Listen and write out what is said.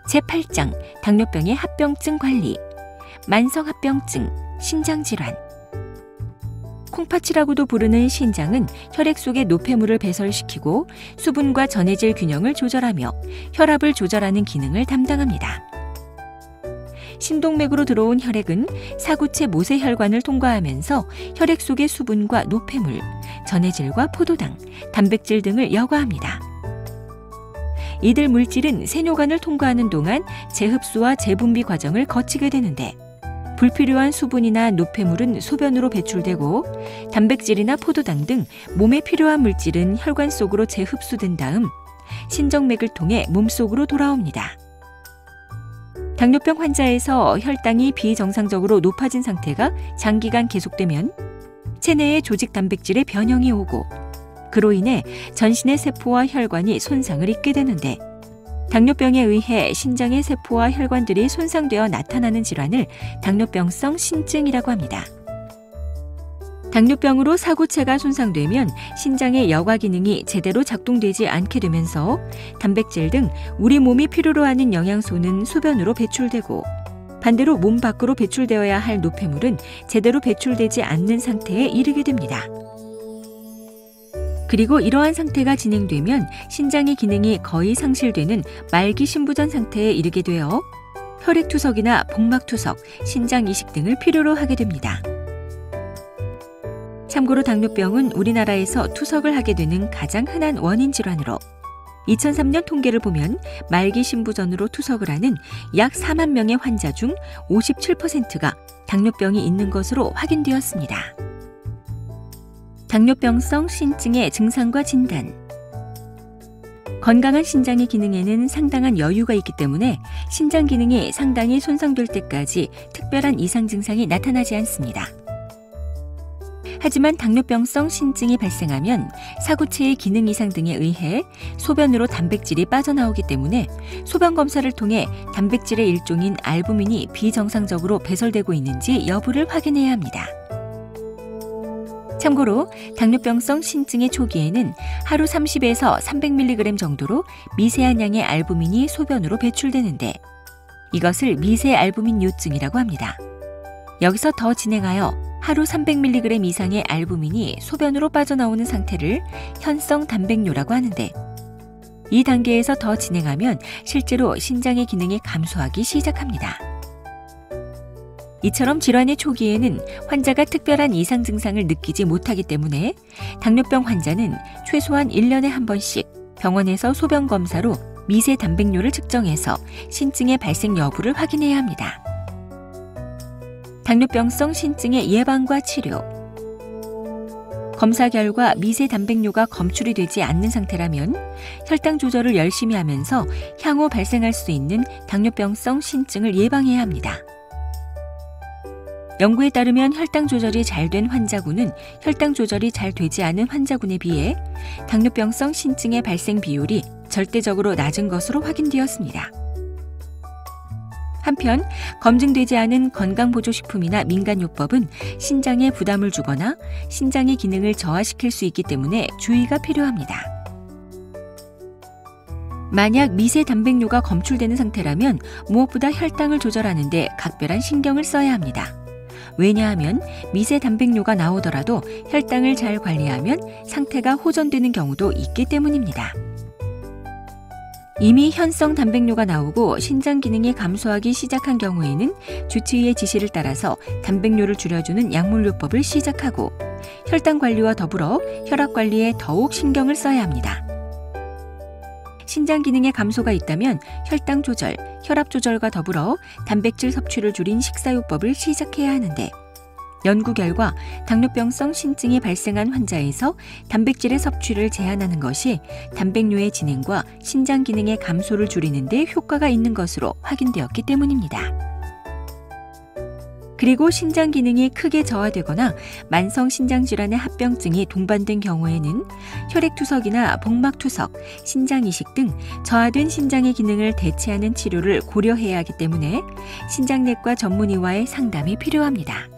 제8장 당뇨병의 합병증 관리, 만성합병증, 신장질환. 콩팥이라고도 부르는 신장은 혈액 속의 노폐물을 배설시키고 수분과 전해질 균형을 조절하며 혈압을 조절하는 기능을 담당합니다. 신동맥으로 들어온 혈액은 사구체 모세혈관을 통과하면서 혈액 속의 수분과 노폐물, 전해질과 포도당, 단백질 등을 여과합니다. 이들 물질은 세뇨관을 통과하는 동안 재흡수와 재분비 과정을 거치게 되는데 불필요한 수분이나 노폐물은 소변으로 배출되고 단백질이나 포도당 등 몸에 필요한 물질은 혈관 속으로 재흡수된 다음 신정맥을 통해 몸속으로 돌아옵니다. 당뇨병 환자에서 혈당이 비정상적으로 높아진 상태가 장기간 계속되면 체내에 조직 단백질의 변형이 오고 그로 인해 전신의 세포와 혈관이 손상을 입게 되는데 당뇨병에 의해 신장의 세포와 혈관들이 손상되어 나타나는 질환을 당뇨병성 신증이라고 합니다. 당뇨병으로 사구체가 손상되면 신장의 여과 기능이 제대로 작동되지 않게 되면서 단백질 등 우리 몸이 필요로 하는 영양소는 소변으로 배출되고 반대로 몸 밖으로 배출되어야 할 노폐물은 제대로 배출되지 않는 상태에 이르게 됩니다. 그리고 이러한 상태가 진행되면 신장의 기능이 거의 상실되는 말기 신부전 상태에 이르게 되어 혈액투석이나 복막투석, 신장이식 등을 필요로 하게 됩니다. 참고로 당뇨병은 우리나라에서 투석을 하게 되는 가장 흔한 원인 질환으로 2003년 통계를 보면 말기 신부전으로 투석을 하는 약 4만 명의 환자 중 57%가 당뇨병이 있는 것으로 확인되었습니다. 당뇨병성 신증의 증상과 진단. 건강한 신장의 기능에는 상당한 여유가 있기 때문에 신장 기능이 상당히 손상될 때까지 특별한 이상 증상이 나타나지 않습니다. 하지만 당뇨병성 신증이 발생하면 사구체의 기능 이상 등에 의해 소변으로 단백질이 빠져나오기 때문에 소변 검사를 통해 단백질의 일종인 알부민이 비정상적으로 배설되고 있는지 여부를 확인해야 합니다. 참고로 당뇨병성 신증의 초기에는 하루 30에서 300mg 정도로 미세한 양의 알부민이 소변으로 배출되는데 이것을 미세알부민 요증이라고 합니다. 여기서 더 진행하여 하루 300mg 이상의 알부민이 소변으로 빠져나오는 상태를 현성 단백뇨라고 하는데 이 단계에서 더 진행하면 실제로 신장의 기능이 감소하기 시작합니다. 이처럼 질환의 초기에는 환자가 특별한 이상 증상을 느끼지 못하기 때문에 당뇨병 환자는 최소한 1년에 한 번씩 병원에서 소변 검사로 미세 단백뇨를 측정해서 신증의 발생 여부를 확인해야 합니다. 당뇨병성 신증의 예방과 치료. 검사 결과 미세 단백뇨가 검출이 되지 않는 상태라면 혈당 조절을 열심히 하면서 향후 발생할 수 있는 당뇨병성 신증을 예방해야 합니다. 연구에 따르면 혈당 조절이 잘 된 환자군은 혈당 조절이 잘 되지 않은 환자군에 비해 당뇨병성 신증의 발생 비율이 절대적으로 낮은 것으로 확인되었습니다. 한편 검증되지 않은 건강보조식품이나 민간요법은 신장에 부담을 주거나 신장의 기능을 저하시킬 수 있기 때문에 주의가 필요합니다. 만약 미세 단백뇨가 검출되는 상태라면 무엇보다 혈당을 조절하는 데 각별한 신경을 써야 합니다. 왜냐하면 미세 단백뇨가 나오더라도 혈당을 잘 관리하면 상태가 호전되는 경우도 있기 때문입니다. 이미 현성 단백뇨가 나오고 신장 기능이 감소하기 시작한 경우에는 주치의의 지시를 따라서 단백뇨를 줄여주는 약물요법을 시작하고 혈당 관리와 더불어 혈압 관리에 더욱 신경을 써야 합니다. 신장 기능의 감소가 있다면 혈당 조절, 혈압 조절과 더불어 단백질 섭취를 줄인 식사요법을 시작해야 하는데 연구 결과 당뇨병성 신증이 발생한 환자에서 단백질의 섭취를 제한하는 것이 단백뇨의 진행과 신장 기능의 감소를 줄이는 데 효과가 있는 것으로 확인되었기 때문입니다. 그리고 신장 기능이 크게 저하되거나 만성 신장질환의 합병증이 동반된 경우에는 혈액투석이나 복막투석, 신장이식 등 저하된 신장의 기능을 대체하는 치료를 고려해야 하기 때문에 신장내과 전문의와의 상담이 필요합니다.